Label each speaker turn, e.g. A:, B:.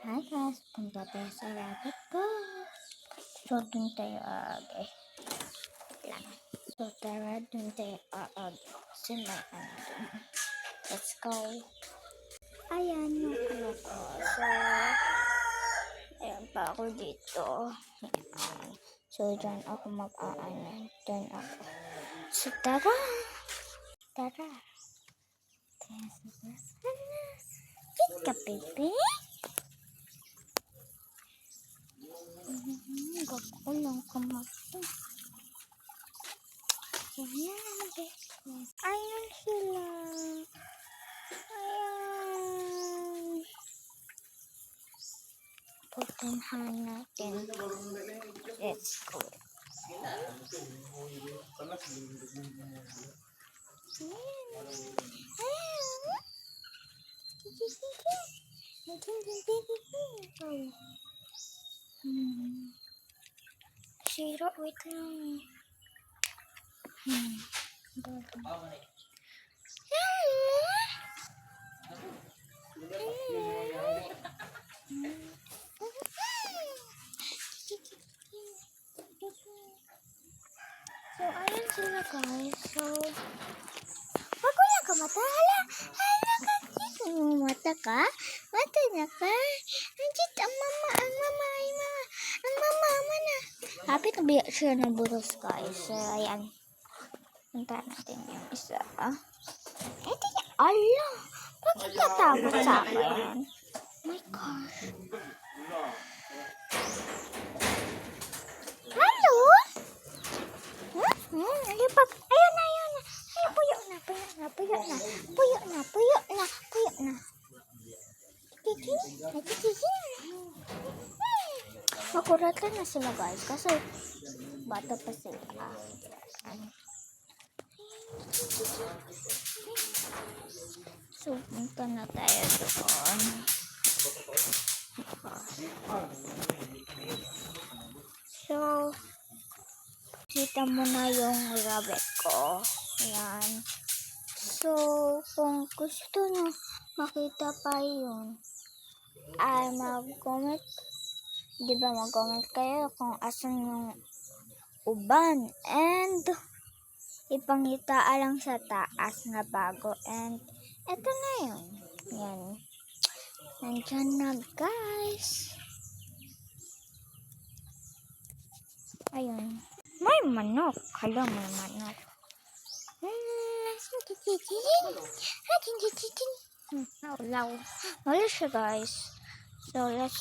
A: Hi guys, punta tayo sa rabbit ko. So, dun tayo aagay. Lang. So, tara, dun tayo aagay. Kasi may ano dun. Let's go. Ayan yung ano ko. So, ayan pa ako dito. Ayan. So, dyan ako mag-aanan. Dyan ako. So, tara. Tara. Kaya sa Kika, baby. Gako lang kamata. Ayan. Ayan sila. Ayan. Pupuntahan natin. Let's go. Sira, wait lang. So, ayan sila guys. So, wag ko lang ka mata. Hala ka. Mata ka? Mata na ka? Anjit, ang mama na. Kapit na biya siya ng buros guys. So, ayan. Punta natin yung isa. Ito yung, ala. Bakit katakot sa akin? My gosh. Hello? Lipat. Ayun na. Ay, puyo na. Makuratan na sila guys kasi bata pa sila. So, punta na tayo doon. So, kita mo na yung rabbit ko. Ayan. So, kung gusto nyo makita pa yun, ay mag-comment. Diba mag-comment kayo kung asan yung uban. And, ipangita lang sa taas na bago. And, eto na yun. Yan. Nandyan na guys. Ayun. May manok. Hala, may manok. Wala siya guys. So, let's